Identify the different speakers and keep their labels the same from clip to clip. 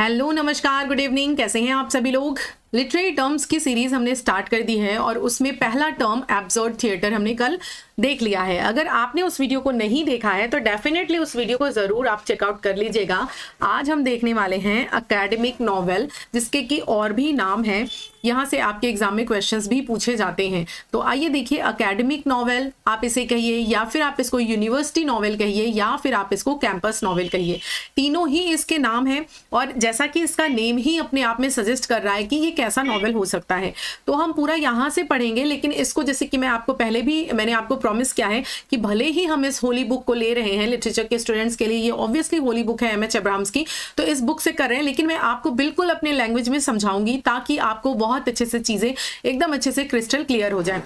Speaker 1: Hello, नमस्कार, good evening. कैसे हैं आप सभी लोग। लिटरेरी टर्म्स की सीरीज हमने स्टार्ट कर दी है और उसमें पहला टर्म एब्सर्ड थिएटर हमने कल देख लिया है। अगर आपने उस वीडियो को नहीं देखा है तो डेफिनेटली उस वीडियो को ज़रूर आप चेकआउट कर लीजिएगा। आज हम देखने वाले हैं एकेडमिक नॉवेल, जिसके की और भी नाम है। यहाँ से आपके एग्जाम में क्वेश्चंस भी पूछे जाते हैं। तो आइए देखिए, एकेडमिक नॉवेल आप इसे कहिए या फिर आप इसको यूनिवर्सिटी नॉवेल कहिए या फिर आप इसको कैंपस नॉवेल कहिए, तीनों ही इसके नाम हैं। और जैसा कि इसका नेम ही अपने आप में सजेस्ट कर रहा है कि ये कैसा नॉवेल हो सकता है, तो हम पूरा यहाँ से पढ़ेंगे। लेकिन इसको, जैसे कि मैं आपको पहले भी मैंने आपको प्रॉमिस किया है कि भले ही हम इस होली बुक को ले रहे हैं लिटरेचर के स्टूडेंट्स के लिए, ये ऑब्वियसली होली बुक है एम.एच. अब्राहम्स की, तो इस बुक से कर रहे हैं, लेकिन मैं आपको बिल्कुल अपने लैंग्वेज में समझाऊंगी ताकि आपको बहुत अच्छे से चीजें एकदम अच्छे से क्रिस्टल क्लियर हो जाए।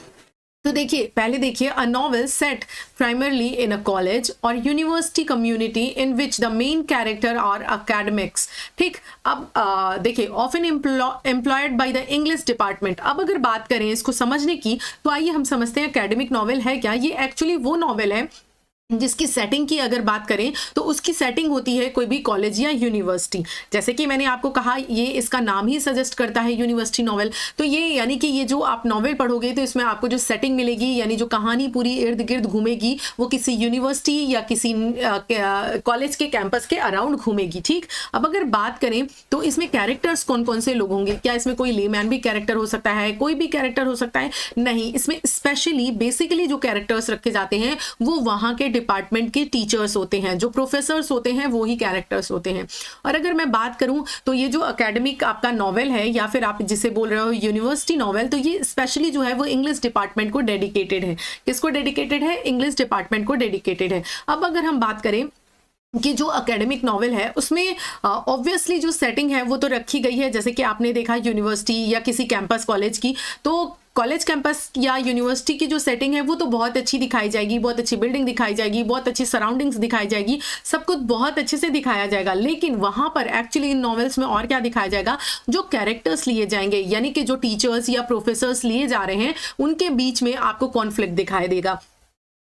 Speaker 1: तो देखिए, पहले देखिए, a novel set primarily in a college और university community in which the main character are academics. ठीक, अब देखिए, often employed by the English department. अब अगर बात करें इसको समझने की, तो आइए हम समझते हैं एकेडमिक नॉवेल है क्या। ये एक्चुअली वो नॉवेल है जिसकी सेटिंग की अगर बात करें तो उसकी सेटिंग होती है कोई भी कॉलेज या यूनिवर्सिटी। जैसे कि मैंने आपको कहा, ये इसका नाम ही सजेस्ट करता है यूनिवर्सिटी नॉवेल। तो ये यानी कि ये जो आप नॉवेल पढ़ोगे तो इसमें आपको जो सेटिंग मिलेगी, यानी जो कहानी पूरी इर्द गिर्द घूमेगी, वो किसी यूनिवर्सिटी या किसी कॉलेज के कैंपस के अराउंड घूमेगी। ठीक, अब अगर बात करें तो इसमें कैरेक्टर्स कौन कौन से लोग होंगे। क्या इसमें कोई लेमैन भी कैरेक्टर हो सकता है, कोई भी कैरेक्टर हो सकता है? नहीं, इसमें स्पेशली बेसिकली जो कैरेक्टर्स रखे जाते हैं वो वहाँ के डिपार्टमेंट के टीचर्स होते हैं, जो प्रोफेसर्स होते हैं वो ही कैरेक्टर्स होते हैं। और अगर मैं बात करूं तो ये जो एकेडमिक आपका नॉवेल है या फिर आप जिसे बोल रहे हो यूनिवर्सिटी नॉवेल, तो ये स्पेशली जो है वो इंग्लिश डिपार्टमेंट को डेडिकेटेड है। किसको डेडिकेटेड है? इंग्लिश डिपार्टमेंट को डेडिकेटेड है। अब अगर हम बात करें कि जो एकेडमिक नॉवेल है उसमें ऑब्वियसली जो सेटिंग है वो तो रखी गई है, जैसे कि आपने देखा यूनिवर्सिटी या किसी कैंपस कॉलेज की, तो कॉलेज कैंपस या यूनिवर्सिटी की जो सेटिंग है वो तो बहुत अच्छी दिखाई जाएगी, बहुत अच्छी बिल्डिंग दिखाई जाएगी, बहुत अच्छी सराउंडिंग्स दिखाई जाएगी, सब कुछ बहुत अच्छे से दिखाया जाएगा। लेकिन वहां पर एक्चुअली इन नॉवेल्स में और क्या दिखाया जाएगा, जो कैरेक्टर्स लिए जाएंगे, यानी कि जो टीचर्स या प्रोफेसर्स लिए जा रहे हैं, उनके बीच में आपको कॉन्फ्लिक्ट दिखाई देगा।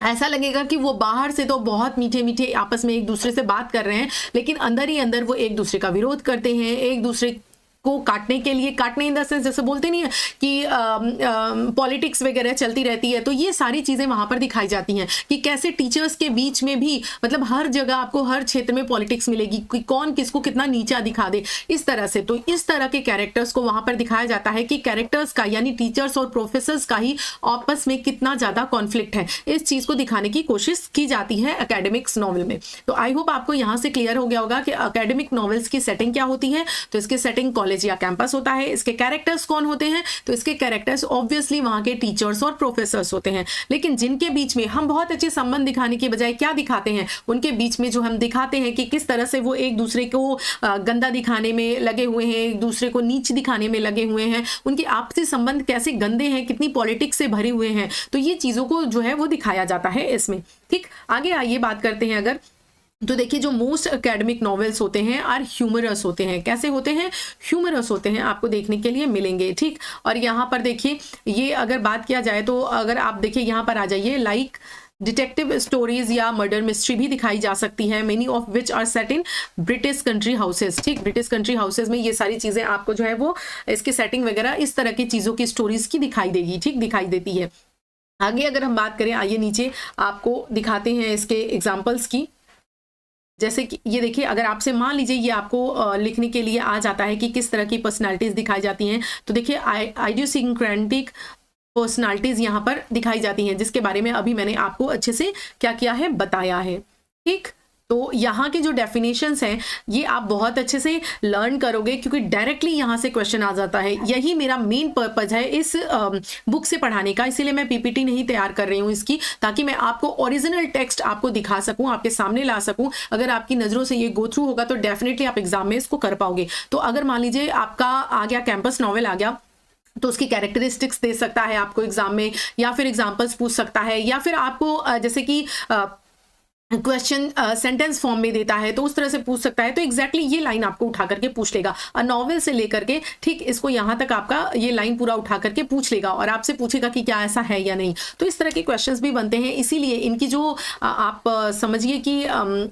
Speaker 1: ऐसा लगेगा कि वो बाहर से तो बहुत मीठे मीठे आपस में एक दूसरे से बात कर रहे हैं, लेकिन अंदर ही अंदर वो एक दूसरे का विरोध करते हैं, एक दूसरे को काटने के लिए, काटने इन द सेंस जैसे बोलते नहीं है कि पॉलिटिक्स वगैरह चलती रहती है, तो ये सारी चीजें वहां पर दिखाई जाती हैं कि कैसे टीचर्स के बीच में भी, मतलब हर जगह आपको हर क्षेत्र में पॉलिटिक्स मिलेगी कि कौन किसको कितना नीचा दिखा दे, इस तरह से। तो इस तरह के कैरेक्टर्स को वहां पर दिखाया जाता है कि कैरेक्टर्स का, यानी टीचर्स और प्रोफेसर्स का ही आपस में कितना ज्यादा कॉन्फ्लिक्ट है, इस चीज को दिखाने की कोशिश की जाती है एकेडमिक्स नॉवल में। तो आई होप आपको यहां से क्लियर हो गया होगा कि एकेडमिक नॉवेल्स की सेटिंग क्या होती है। तो इसकी सेटिंग कॉलेज या कैंपस होता है। इसके कैरेक्टर्स कौन होते हैं? तो इसके कैरेक्टर्स ऑब्वियसली वहां के टीचर्स और प्रोफेसर्स होते हैं, लेकिन जिनके बीच में हम बहुत अच्छे संबंध दिखाने के बजाय क्या दिखाते हैं, उनके बीच में जो हम दिखाते हैं कि किस तरह से वो एक दूसरे को गंदा दिखाने में लगे हुए हैं, एक दूसरे को नीच दिखाने में लगे हुए हैं, उनके आपसी संबंध कैसे गंदे हैं, कितनी पॉलिटिक्स से भरे हुए हैं, तो ये चीजों को जो है वो दिखाया जाता है इसमें। ठीक, आगे आइए बात करते हैं। अगर तो देखिए, जो मोस्ट एकेडमिक नॉवेल्स होते हैं आर ह्यूमरस होते हैं। कैसे होते हैं? ह्यूमरस होते हैं, आपको देखने के लिए मिलेंगे। ठीक, और यहाँ पर देखिए, ये अगर बात किया जाए तो अगर आप देखिए यहाँ पर आ जाइए, लाइक डिटेक्टिव स्टोरीज या मर्डर मिस्ट्री भी दिखाई जा सकती है, many of which are set in British country houses. ठीक, ब्रिटिश कंट्री हाउसेज में ये सारी चीजें आपको जो है वो इसकी सेटिंग वगैरह इस तरह की चीजों की स्टोरीज की दिखाई देगी। ठीक, दिखाई देती है। आगे अगर हम बात करें, आइए नीचे आपको दिखाते हैं इसके एग्जाम्पल्स की। जैसे कि ये देखिए, अगर आपसे मान लीजिए ये आपको लिखने के लिए आ जाता है कि किस तरह की पर्सनालिटीज दिखाई जाती हैं, तो देखिए आइडियोसिंक्रेटिक पर्सनालिटीज यहाँ पर दिखाई जाती हैं, जिसके बारे में अभी मैंने आपको अच्छे से क्या किया है, बताया है। ठीक, तो यहाँ के जो डेफिनेशंस हैं ये आप बहुत अच्छे से लर्न करोगे, क्योंकि डायरेक्टली यहाँ से क्वेश्चन आ जाता है। यही मेरा मेन पर्पज है इस बुक से पढ़ाने का, इसीलिए मैं पीपीटी नहीं तैयार कर रही हूँ इसकी, ताकि मैं आपको ओरिजिनल टेक्स्ट आपको दिखा सकूँ, आपके सामने ला सकूँ। अगर आपकी नज़रों से ये गो थ्रू होगा तो डेफिनेटली आप एग्जाम में इसको कर पाओगे। तो अगर मान लीजिए आपका आ गया कैंपस नॉवेल आ गया, तो उसकी कैरेक्टरिस्टिक्स दे सकता है आपको एग्जाम में, या फिर एग्जाम्पल्स पूछ सकता है, या फिर आपको जैसे कि क्वेश्चन सेंटेंस फॉर्म में देता है तो उस तरह से पूछ सकता है। तो एग्जैक्टली ये लाइन आपको उठा करके पूछ लेगा, नॉवेल से लेकर के ठीक इसको यहाँ तक आपका ये लाइन पूरा उठा करके पूछ लेगा और आपसे पूछेगा कि क्या ऐसा है या नहीं। तो इस तरह के क्वेश्चंस भी बनते हैं, इसीलिए इनकी जो आप समझिए कि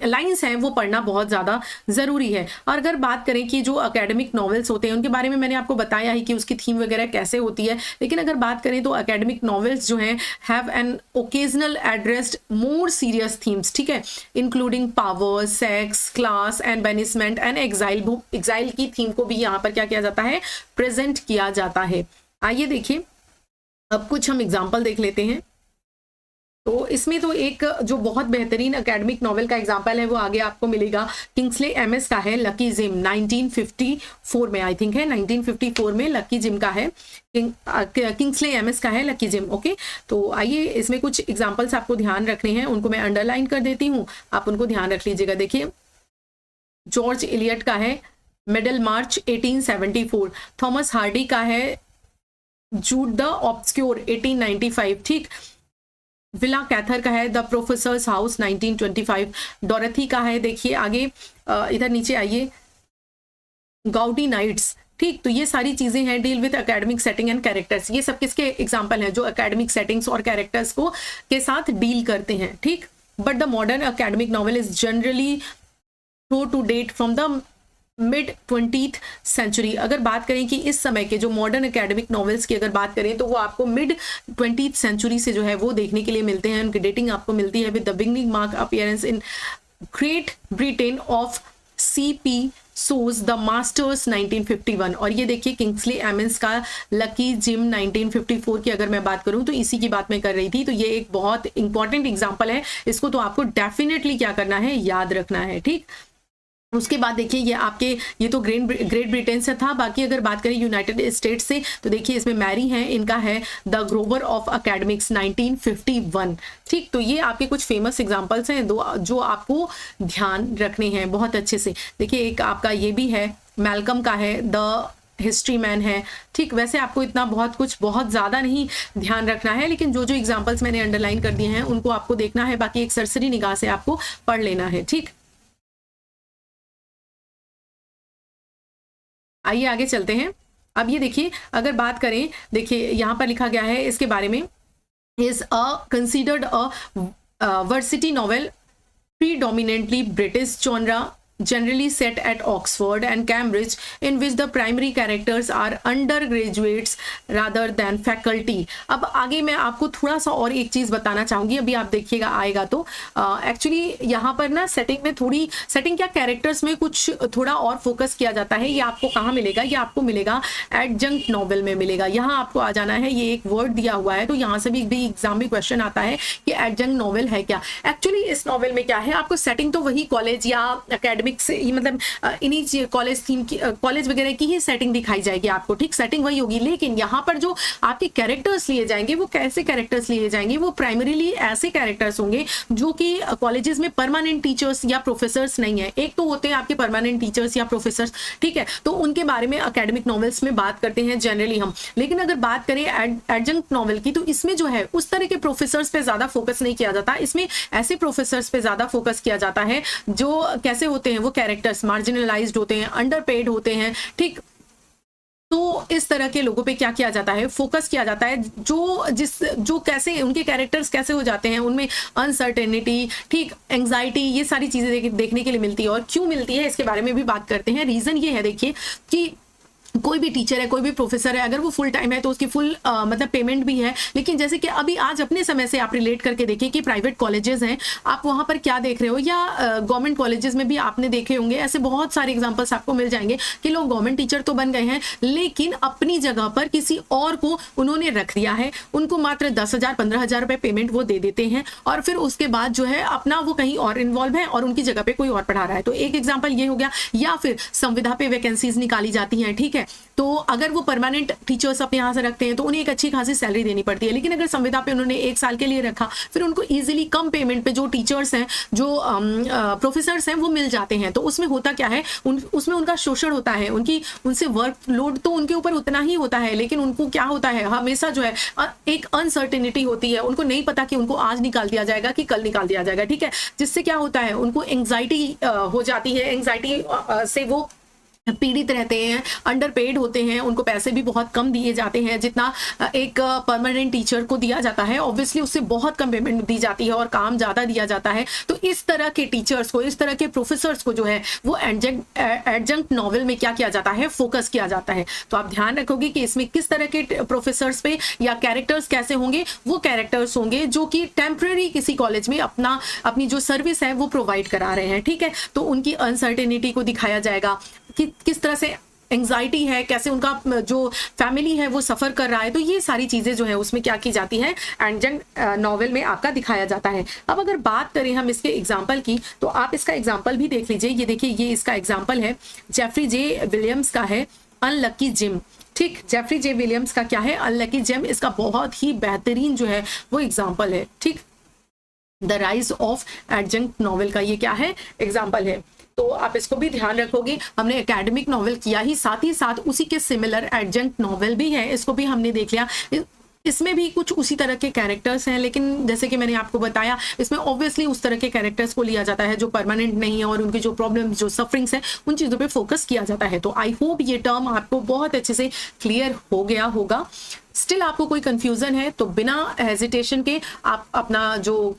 Speaker 1: लाइन्स हैं वो पढ़ना बहुत ज़्यादा ज़रूरी है। और अगर बात करें कि जो अकेडमिक नॉवेल्स होते हैं उनके बारे में मैंने आपको बताया है कि उसकी थीम वगैरह कैसे होती है, लेकिन अगर बात करें तो अकेडमिक नॉवेल्स जो हैं have an occasional addressed more serious themes, ठीक है, including power, sex, class and banishment and exile की थीम को भी यहाँ पर क्या किया जाता है, प्रेजेंट किया जाता है। आइए देखिए अब कुछ हम एग्जाम्पल देख लेते हैं। तो इसमें तो एक जो बहुत बेहतरीन एकेडमिक नॉवेल का एग्जांपल है वो आगे आपको मिलेगा, किंग्सले एमएस का है लकी जिम, 1954 में आई थिंक है, 1954 में लकी जिम का है, किंग्सले एमएस का है लकी जिम। ओके, तो आइए इसमें कुछ एग्जांपल्स आपको ध्यान रखने हैं, उनको मैं अंडरलाइन कर देती हूँ, आप उनको ध्यान रख लीजिएगा। देखिए जॉर्ज इलियट का है मिडल मार्च 1874, थॉमस हार्डी का है जूड द ऑब्सक्योर 1895, ठीक, विला कैथर का है द प्रोफेसर्स हाउस 1925, डोरथी का है, देखिए आगे इधर नीचे आइए, गाउडी नाइट्स, ठीक। तो ये सारी चीजें हैं deal with academic setting and characters, ये सब किसके एग्जांपल हैं जो एकेडमिक सेटिंग्स और कैरेक्टर्स को के साथ डील करते हैं, ठीक। But the modern academic novel is generally thought to date from the mid 20th century. अगर बात करें कि इस समय के जो मॉडर्न एकेडमिक नॉवेल्स की अगर बात करें तो वो आपको मिड 20th सेंचुरी से जो है वो देखने के लिए मिलते हैं, उनकी डेटिंग आपको मिलती है with the beginning mark appearance in great Britain of CP shows the masters 1951। और ये देखिए किंग्सले एमएस का लकी जिम 1954 की अगर मैं बात करूं तो इसी की बात मैं कर रही थी, तो ये एक बहुत इंपॉर्टेंट एग्जाम्पल है, इसको तो आपको डेफिनेटली क्या करना है, याद रखना है, ठीक। उसके बाद देखिए ये आपके ये तो ग्रेट ब्रिटेन से था, बाकी अगर बात करें यूनाइटेड स्टेट्स से तो देखिए इसमें मैरी हैं, इनका है द ग्रोवर ऑफ अकेडमिक्स 1951, ठीक। तो ये आपके कुछ फेमस एग्जांपल्स हैं दो जो आपको ध्यान रखने हैं बहुत अच्छे से। देखिए एक आपका ये भी है मैल्कम का है द हिस्ट्री मैन है, ठीक। वैसे आपको इतना बहुत ज़्यादा नहीं ध्यान रखना है, लेकिन जो जो एग्जाम्पल्स मैंने अंडरलाइन कर दिए हैं उनको आपको देखना है, बाकी एक सरसरी निगाह से आपको पढ़ लेना है, ठीक। आइए आगे चलते हैं। अब ये देखिए अगर बात करें, देखिए यहाँ पर लिखा गया है इसके बारे में, is considered varsity novel predominantly British genre, generally set at Oxford and Cambridge, in which the primary characters are undergraduates rather than faculty। अब आगे मैं आपको थोड़ा सा और एक चीज़ बताना चाहूँगी, अभी आप देखिएगा आएगा तो एक्चुअली यहाँ पर ना सेटिंग में थोड़ी सेटिंग क्या कैरेक्टर्स में कुछ थोड़ा और फोकस किया जाता है। ये आपको कहाँ मिलेगा, ये आपको मिलेगा एडजंक्ट नॉवल में मिलेगा। यहाँ आपको आ जाना है, ये एक वर्ड दिया हुआ है तो यहाँ से भी एग्जाम में क्वेश्चन आता है कि एडजंक्ट नॉवल है क्या। एक्चुअली इस नॉवल में क्या है, आपको सेटिंग तो वही कॉलेज या अकेडमिक से मतलब इन्हीं कॉलेज थीम की कॉलेज वगैरह की ही सेटिंग दिखाई जाएगी आपको, ठीक, सेटिंग वही होगी। लेकिन यहाँ पर जो आपके कैरेक्टर्स लिए जाएंगे वो कैसे कैरेक्टर्स लिए जाएंगे, वो प्राइमरीली ऐसे कैरेक्टर्स होंगे जो कि कॉलेजेस में परमानेंट टीचर्स या प्रोफेसर्स नहीं है। एक तो होते हैं आपके परमानेंट टीचर्स या प्रोफेसर्स, ठीक है, तो उनके बारे में एकेडमिक नॉवेल्स में बात करते हैं जनरली हम। लेकिन अगर बात करें एडजंक्ट नॉवल की तो इसमें जो है उस तरह के प्रोफेसर्स पे ज्यादा फोकस नहीं किया जाता, इसमें ऐसे प्रोफेसर्स पे ज्यादा फोकस किया जाता है जो कैसे होते हैं, वो कैरेक्टर्स मार्जिनलाइज्ड होते हैं, अंडरपेड होते हैं, ठीक। तो इस तरह के लोगों पे क्या किया जाता है, फोकस किया जाता है, जो कैसे उनके कैरेक्टर्स कैसे हो जाते हैं, उनमें अनसर्टेनिटी, ठीक, एंग्जाइटी, ये सारी चीजें देखने के लिए मिलती है। और क्यों मिलती है इसके बारे में भी बात करते हैं। रीजन ये है देखिए कि कोई भी टीचर है, कोई भी प्रोफेसर है, अगर वो फुल टाइम है तो उसकी फुल मतलब पेमेंट भी है। लेकिन जैसे कि अभी आज अपने समय से आप रिलेट करके देखें कि प्राइवेट कॉलेजेस हैं, आप वहाँ पर क्या देख रहे हो, या गवर्नमेंट कॉलेजेस में भी आपने देखे होंगे, ऐसे बहुत सारे एग्जांपल्स आपको मिल जाएंगे कि लोग गवर्नमेंट टीचर तो बन गए हैं लेकिन अपनी जगह पर किसी और को उन्होंने रख दिया है, उनको मात्र 10,000 15,000 रुपये पेमेंट वो दे देते हैं और फिर उसके बाद जो है अपना वो कहीं और इन्वॉल्व है और उनकी जगह पर कोई और पढ़ा रहा है। तो एक एग्जाम्पल ये हो गया। या फिर संविदा पे वैकेंसीज निकाली जाती हैं, ठीक है, है। तो अगर वो परमानेंट टीचर्स अपने यहाँ से रखते हैं तो उन्हें एक अच्छी खासी सैलरी देनी पड़ती है, लेकिन अगर संविदा पे उन्होंने 1 साल के लिए रखा, फिर उनको ईजिली कम पेमेंट पे जो टीचर्स हैं, जो प्रोफेसर्स हैं, वो मिल जाते हैं। तो उसमें होता क्या है, उसमें उनका शोषण होता है, उनसे वर्कलोड तो उनके ऊपर उतना ही होता है, लेकिन उनको क्या होता है, हमेशा जो है एक अनसर्टेनिटी होती है। उनको नहीं पता कि उनको आज निकाल दिया जाएगा कि कल निकाल दिया जाएगा, ठीक है। जिससे क्या होता है, उनको एंग्जाइटी हो जाती है, एंग्जाइटी से वो पीड़ित रहते हैं, अंडर पेड होते हैं, उनको पैसे भी बहुत कम दिए जाते हैं, जितना एक परमानेंट टीचर को दिया जाता है ऑब्वियसली उससे बहुत कम पेमेंट दी जाती है और काम ज़्यादा दिया जाता है। तो इस तरह के टीचर्स को, इस तरह के प्रोफेसर्स को जो है वो एडजंक्ट नॉवल में क्या किया जाता है, फोकस किया जाता है। तो आप ध्यान रखोगे कि इसमें किस तरह के प्रोफेसर्स पे या कैरेक्टर्स कैसे होंगे, वो कैरेक्टर्स होंगे जो कि टेम्पररी किसी कॉलेज में अपनी जो सर्विस है वो प्रोवाइड करा रहे हैं, ठीक है। तो उनकी अनसर्टेनिटी को दिखाया जाएगा कि किस तरह से एंग्जाइटी है, कैसे उनका जो फैमिली है वो सफ़र कर रहा है। तो ये सारी चीज़ें जो है उसमें क्या की जाती है, एडजंक्ट नॉवेल में आपका दिखाया जाता है। अब अगर बात करें हम इसके एग्जाम्पल की, तो आप इसका एग्जाम्पल भी देख लीजिए। ये देखिए, ये इसका एग्जाम्पल है, जेफरी जे विलियम्स का है, अनलकी जिम। ठीक, जेफरी जे विलियम्स का क्या है, अनलकी जिम। इसका बहुत ही बेहतरीन जो है वो एग्जाम्पल है, ठीक। The rise of adjunct novel का ये क्या है, एग्जाम्पल है। तो आप इसको भी ध्यान रखोगे। हमने एकेडमिक नॉवेल किया ही साथ उसी के सिमिलर एडजंक्ट नॉवेल भी है, इसको भी हमने देख लिया। इसमें भी कुछ उसी तरह के कैरेक्टर्स हैं, लेकिन जैसे कि मैंने आपको बताया, इसमें ऑब्वियसली उस तरह के कैरेक्टर्स को लिया जाता है जो परमानेंट नहीं है और उनकी जो प्रॉब्लम्स, जो सफरिंग्स हैं, उन चीज़ों पे फोकस किया जाता है। तो आई होप ये टर्म आपको बहुत अच्छे से क्लियर हो गया होगा। स्टिल आपको कोई कंफ्यूजन है तो बिना हेजिटेशन के आप अपना जो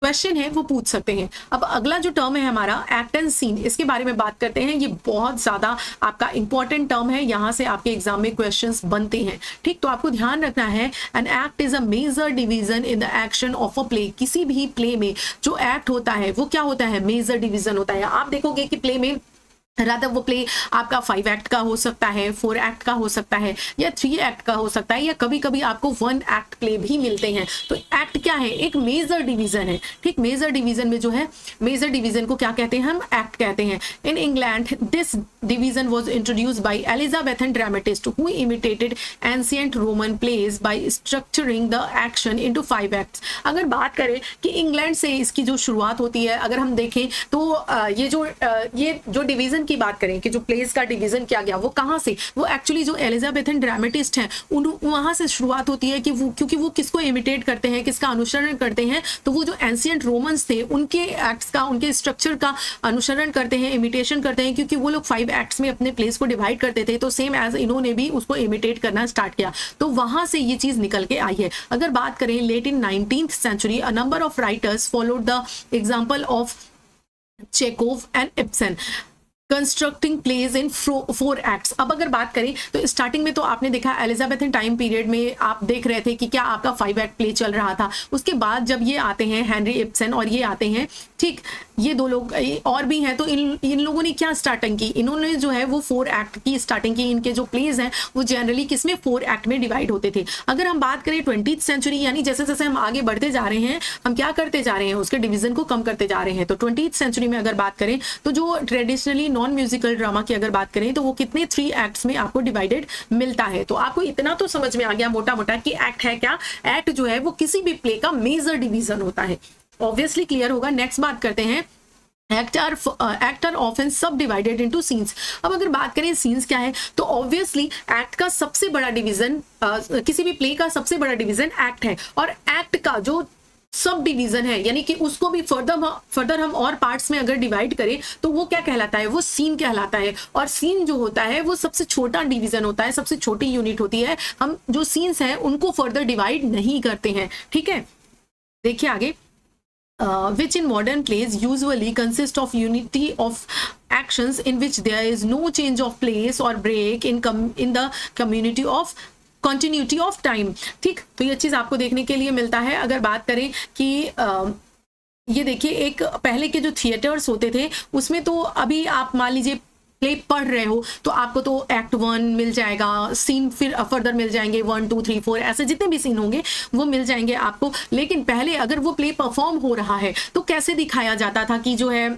Speaker 1: क्वेश्चन है वो पूछ सकते हैं। अब अगला जो टर्म है हमारा, एक्ट एंड सीन, इसके बारे में बात करते हैं। ये बहुत ज़्यादा आपका इंपॉर्टेंट टर्म है, यहाँ से आपके एग्जाम में क्वेश्चंस बनते हैं, ठीक। तो आपको ध्यान रखना है, an act is a major division in the action of a play. किसी भी प्ले में जो एक्ट होता है वो क्या होता है, मेजर डिवीजन होता है। आप देखोगे कि प्ले में रादर वो प्ले आपका 5 एक्ट का हो सकता है, 4 एक्ट का हो सकता है, या 3 एक्ट का हो सकता है, या कभी कभी आपको 1 एक्ट प्ले भी मिलते हैं। तो एक्ट क्या है, एक मेजर डिवीजन है, ठीक। मेजर डिवीजन में जो है, मेजर डिवीजन को क्या कहते हैं, हम एक्ट कहते हैं। In England this division was introduced by Elizabethan dramatist who imitated ancient Roman plays by structuring the action into 5 acts. अगर बात करें कि इंग्लैंड से इसकी जो शुरुआत होती है, अगर हम देखें तो ये जो डिवीजन की बात करें कि जो प्लेस का डिवीजन किया गया, वो कहाँ से, वो एक्चुअली जो एलिजाबेथन ड्रामेटिस्ट हैं वहां से शुरुआत होती है कि वो, क्योंकि वो किसको इमिटेट करते हैं, किसका अनुसरण करते हैं, तो वो जो एंशिएंट रोमन्स थे उनके एक्ट्स का, उनके स्ट्रक्चर का अनुसरण करते हैं, इमिटेशन करते हैं, क्योंकि वो लोग 5 एक्ट्स में अपने प्लेस को डिवाइड करते थे। तो सेम एज इन्होंने भी उसको इमिटेट करना स्टार्ट किया, तो वहां से ये चीज निकल के आई है। अगर बात करें late in 19th century, a number of writers followed the example of Chekhov and Ibsen constructing plays in 4 acts. अब अगर बात करें तो स्टार्टिंग में तो आपने देखा एलिजाबेथन टाइम पीरियड में आप देख रहे थे कि क्या आपका 5 एक्ट प्ले चल रहा था। उसके बाद जब ये आते हैं हेनरी इब्सन और ये आते हैं, ठीक, ये 2 लोग और भी हैं, तो इन लोगों ने क्या स्टार्टिंग की, इन्होंने जो है वो 4 एक्ट की स्टार्टिंग की। इनके जो प्लेज हैं वो जनरली किसमें, 4 एक्ट में डिवाइड होते थे। अगर हम बात करें 20th सेंचुरी, यानी जैसे जैसे हम आगे बढ़ते जा रहे हैं, हम क्या करते जा रहे हैं, उसके डिवीजन को कम करते जा रहे हैं। तो 20th सेंचुरी में अगर बात करें तो जो ट्रेडिशनली नॉन म्यूजिकल ड्रामा की अगर बात करें तो वो कितने 3 एक्ट्स में आपको डिवाइडेड मिलता है। तो आपको इतना तो समझ में आ गया मोटा मोटा कि एक्ट है क्या, एक्ट जो है वो किसी भी प्ले का मेजर डिवीजन होता है, ऑब्वियसली क्लियर होगा। नेक्स्ट बात करते हैं, एक्ट आर ऑफन सब डिवाइडेड इनटू सीन्स। अब अगर बात करें सीन्स क्या है, तो ऑब्वियसली एक्ट का सबसे बड़ा डिवीजन, किसी भी प्ले का सबसे बड़ा डिवीजन एक्ट है, और एक्ट का जो सब डिवीजन है, यानी कि उसको भी फर्दर हम और पार्ट्स में अगर डिवाइड करें तो वो क्या कहलाता है, वो सीन कहलाता है। और सीन जो होता है वो सबसे छोटा डिवीजन होता है, सबसे छोटी यूनिट होती है। हम जो सीन्स हैं उनको फर्दर डिवाइड नहीं करते हैं, ठीक है। देखिए आगे, which in modern plays usually consist of unity of actions in which there is no change of place or break in the community of continuity of time, ठीक। तो ये चीज आपको देखने के लिए मिलता है। अगर बात करें कि ये देखिए, एक पहले के जो थिएटर्स होते थे उसमें तो अभी आप मान लीजिए प्ले पढ़ रहे हो तो आपको तो एक्ट 1 मिल जाएगा, सीन फिर फर्दर मिल जाएंगे 1 2 3 4 ऐसे जितने भी सीन होंगे वो मिल जाएंगे आपको। लेकिन पहले अगर वो प्ले परफॉर्म हो रहा है तो कैसे दिखाया जाता था कि जो है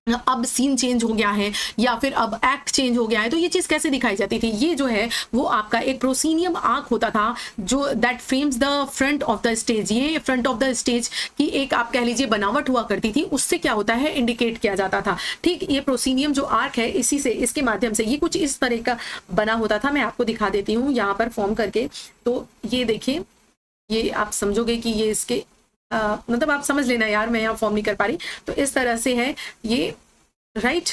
Speaker 1: अब सीन चेंज हो गया है या फिर अब एक्ट चेंज हो गया है, तो ये चीज कैसे दिखाई जाती थी? ये जो है वो आपका एक प्रोसीनियम आर्क होता था जो that frames the front of the stage. ये फ्रंट ऑफ द स्टेज की एक आप कह लीजिए बनावट हुआ करती थी, उससे क्या होता है इंडिकेट किया जाता था। ठीक, ये प्रोसीनियम जो आर्क है इसी से, इसके माध्यम से ये कुछ इस तरह का बना होता था। मैं आपको दिखा देती हूँ यहाँ पर फॉर्म करके। तो ये देखिए, ये आप समझोगे कि ये इसके मतलब आप समझ लेना यार, मैं यहाँ फॉर्म नहीं कर पा रही। तो इस तरह से है ये, राइट।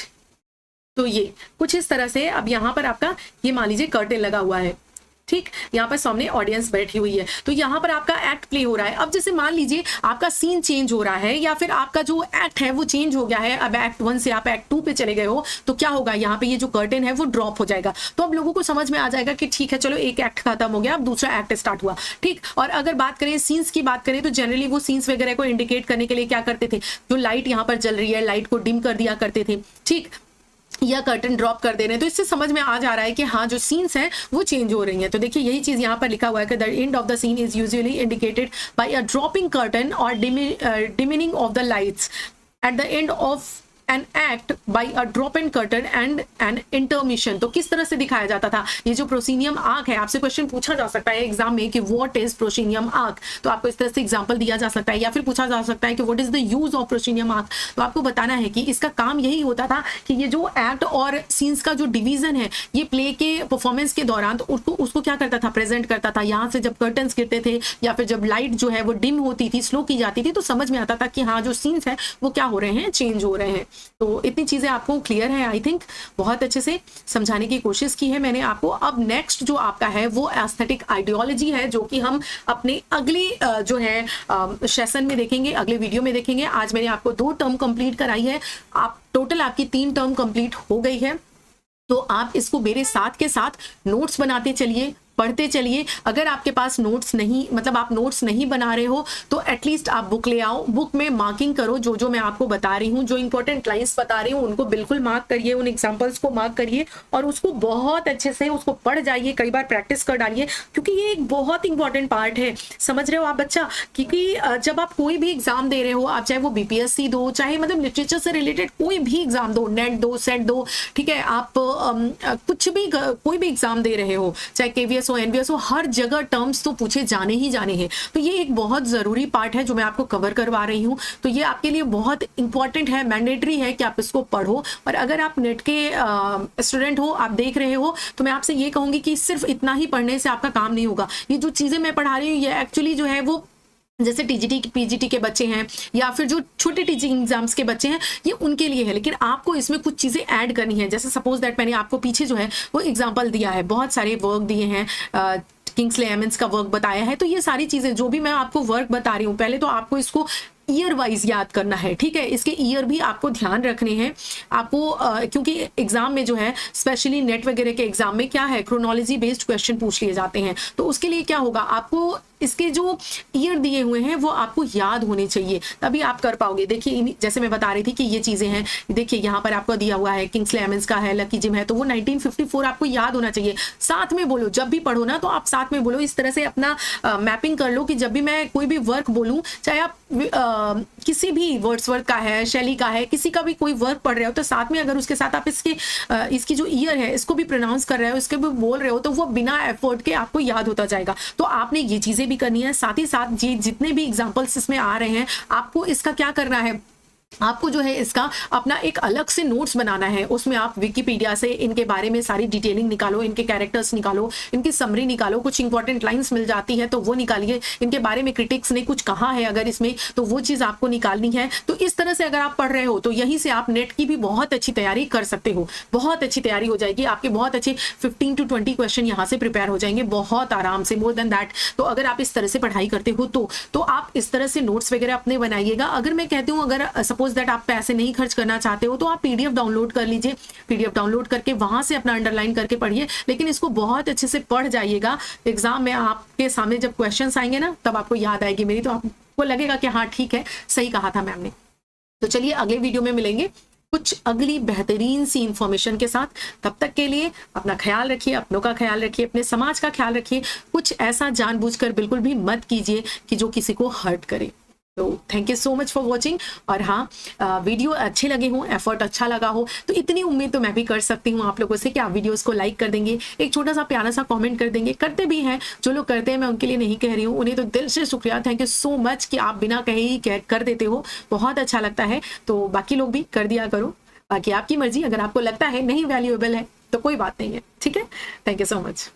Speaker 1: तो ये कुछ इस तरह से, अब यहाँ पर आपका ये मान लीजिए कर्टेन लगा हुआ है, ठीक, यहाँ पर सामने ऑडियंस बैठी हुई है, तो यहाँ पर आपका एक्ट प्ले हो रहा है। अब जैसे मान लीजिए आपका सीन चेंज हो रहा है या फिर आपका जो एक्ट है वो चेंज हो गया है, अब एक्ट 1 से आप एक्ट 2 पे चले गए हो, तो क्या होगा, यहाँ पे ये जो कर्टेन है वो ड्रॉप हो जाएगा। तो अब लोगों को समझ में आ जाएगा कि ठीक है चलो एक एक्ट खत्म हो गया, अब दूसरा एक्ट स्टार्ट हुआ, ठीक। और अगर बात करें सीन्स की बात करें तो जनरली वो सीन्स वगैरह को इंडिकेट करने के लिए क्या करते थे, जो लाइट यहाँ पर जल रही है लाइट को डिम कर दिया करते थे, ठीक, या कर्टन ड्रॉप कर दे रहे हैं। तो इससे समझ में आ जा रहा है कि हाँ जो सीन्स हैं वो चेंज हो रही हैं। तो देखिए यही चीज यहाँ पर लिखा हुआ है कि the end of the scene is usually indicated by a dropping curtain और dimming of the lights at the end of an act by a drop and curtain and an intermission. तो किस तरह से दिखाया जाता था ये जो प्रोसीनियम आर्क है? आपसे क्वेश्चन पूछा जा सकता है एग्जाम में कि व्हाट इज प्रोसीनियम आर्क, तो आपको इस तरह से एग्जांपल दिया जा सकता है, या फिर पूछा जा सकता है कि what is the use of proscenium arc. तो आपको बताना है कि इसका काम यही होता था कि ये जो एक्ट और सीन्स का जो डिवीजन है ये प्ले के परफॉर्मेंस के दौरान तो उसको क्या करता था, प्रेजेंट करता था। यहाँ से जब कर्टन्स गिरते थे या फिर जब लाइट जो है वो डिम होती थी, स्लो की जाती थी, तो समझ में आता था कि हाँ जो सीन्स है वो क्या हो रहे हैं, चेंज हो रहे हैं। तो इतनी चीजें आपको क्लियर है, आई थिंक बहुत अच्छे से समझाने की कोशिश की है मैंने आपको। अब नेक्स्ट जो आपका है वो एस्थेटिक आइडियोलॉजी है, जो कि हम अपने अगली जो है सेशन में देखेंगे, अगले वीडियो में देखेंगे। आज मैंने आपको 2 टर्म कंप्लीट कराई है, आप टोटल आपकी 3 टर्म कंप्लीट हो गई है। तो आप इसको मेरे साथ के साथ नोट्स बनाते चलिए, पढ़ते चलिए। अगर आपके पास नोट्स नहीं, मतलब आप नोट्स नहीं बना रहे हो, तो एटलीस्ट आप बुक ले आओ, बुक में मार्किंग करो, जो जो मैं आपको बता रही हूँ, जो इंपॉर्टेंट लाइंस बता रही हूँ उनको बिल्कुल मार्क करिए, उन एग्जांपल्स को मार्क करिए और उसको बहुत अच्छे से उसको पढ़ जाइए, कई बार प्रैक्टिस कर डालिए, क्योंकि ये एक बहुत इंपॉर्टेंट पार्ट है। समझ रहे हो आप बच्चा? क्योंकि जब आप कोई भी एग्जाम दे रहे हो, आप चाहे वो बीपीएससी दो, चाहे मतलब लिटरेचर से रिलेटेड कोई भी एग्जाम दो, नेट दो, सेट दो, ठीक है, आप कुछ भी कोई भी एग्जाम दे रहे हो, चाहे केवीएस हो, एनवीएस हो, हर जगह टर्म्स तो पूछे जाने ही जाने हैं। तो ये एक बहुत जरूरी पार्ट है जो मैं आपको कवर करवा रही हूँ। तो ये आपके लिए बहुत इंपॉर्टेंट है, मैंडेटरी है कि आप इसको पढ़ो। और अगर आप नेट के स्टूडेंट हो, आप देख रहे हो, तो मैं आपसे ये कहूंगी कि सिर्फ इतना ही पढ़ने से आपका काम नहीं होगा। ये जो चीजें मैं पढ़ा रही हूँ ये एक्चुअली जो है वो जैसे टीजीटी पीजीटी के बच्चे हैं या फिर जो छोटे टीचिंग एग्जाम्स के बच्चे हैं, ये उनके लिए है, लेकिन आपको इसमें कुछ चीज़ें ऐड करनी है। जैसे सपोज दैट मैंने आपको पीछे जो है वो एग्जांपल दिया है, बहुत सारे वर्क दिए हैं, किंग्सले एमिन्स का वर्क बताया है। तो ये सारी चीज़ें जो भी मैं आपको वर्क बता रही हूँ, पहले तो आपको इसको ईयर वाइज याद करना है, ठीक है, इसके ईयर भी आपको ध्यान रखने हैं आपको, क्योंकि एग्जाम में जो है स्पेशली नेट वगैरह के एग्जाम में क्या है, क्रोनोलॉजी बेस्ड क्वेश्चन पूछ लिए जाते हैं। तो उसके लिए क्या होगा, आपको इसके जो ईयर दिए हुए हैं वो आपको याद होने चाहिए, तभी आप कर पाओगे। देखिए जैसे मैं बता रही थी कि ये चीजें हैं, देखिए यहाँ पर आपको दिया हुआ है किंग्सले एमिन्स का है, लकी जिम है, तो वो 1954 आपको याद होना चाहिए। साथ में बोलो, जब भी पढ़ो ना तो आप साथ में बोलो, इस तरह से अपना मैपिंग कर लो कि जब भी मैं कोई भी वर्क बोलूँ, चाहे आप किसी भी वर्ड्सवर्थ का है, शैली का है, किसी का भी कोई वर्क पढ़ रहे हो, तो साथ में अगर उसके साथ आप इसकी जो ईयर है इसको भी प्रोनाउंस कर रहे हो, इसके भी बोल रहे हो, तो वो बिना एफर्ट के आपको याद होता जाएगा। तो आपने ये चीजें भी करनी है। साथ ही साथ ये जितने भी एग्जांपल्स इसमें आ रहे हैं, आपको इसका क्या करना है, आपको जो है इसका अपना एक अलग से नोट्स बनाना है। उसमें आप विकिपीडिया से इनके बारे में सारी डिटेलिंग निकालो, इनके कैरेक्टर्स निकालो, इनकी समरी निकालो, कुछ इंपॉर्टेंट लाइंस मिल जाती है तो वो निकालिए, इनके बारे में क्रिटिक्स ने कुछ कहा है अगर इसमें, तो वो चीज़ आपको निकालनी है। तो इस तरह से अगर आप पढ़ रहे हो तो यहीं से आप नेट की भी बहुत अच्छी तैयारी कर सकते हो, बहुत अच्छी तैयारी हो जाएगी आपके, बहुत अच्छे 15 to 20 क्वेश्चन यहाँ से प्रिपेयर हो जाएंगे बहुत आराम से, मोर देन दैट। तो अगर आप इस तरह से पढ़ाई करते हो तो आप इस तरह से नोट्स वगैरह अपने बनाइएगा। अगर मैं कहती हूँ, अगर सपोज दैट आप पैसे नहीं खर्च करना चाहते हो तो आप पीडीएफ डाउनलोड कर लीजिए, पीडीएफ डाउनलोड करके वहां से अपना अंडरलाइन करके पढ़िए, लेकिन इसको बहुत अच्छे से पढ़ जाइएगा। एग्जाम में आपके सामने जब क्वेश्चंस आएंगे ना, तब आपको याद आएगी मेरी, तो आपको लगेगा कि हाँ ठीक है, सही कहा था मैम ने। तो चलिए अगले वीडियो में मिलेंगे कुछ अगली बेहतरीन सी इंफॉर्मेशन के साथ। तब तक के लिए अपना ख्याल रखिए, अपनों का ख्याल रखिए, अपने समाज का ख्याल रखिए। कुछ ऐसा जानबूझकर बिल्कुल भी मत कीजिए कि जो किसी को हर्ट करे। तो thank you so much for watching. और हाँ, वीडियो अच्छे लगे हों, एफर्ट अच्छा लगा हो, तो इतनी उम्मीद तो मैं भी कर सकती हूँ आप लोगों से कि आप वीडियोस को लाइक कर देंगे, एक छोटा सा प्यारा सा कमेंट कर देंगे। करते भी हैं, जो लोग करते हैं मैं उनके लिए नहीं कह रही हूँ, उन्हें तो दिल से शुक्रिया, थैंक यू सो मच कि आप बिना कहे ही कर देते हो, बहुत अच्छा लगता है। तो बाकी लोग भी कर दिया करो, बाकी आपकी मर्जी। अगर आपको लगता है नहीं वैल्यूएबल है तो कोई बात नहीं है, ठीक है। Thank you so much.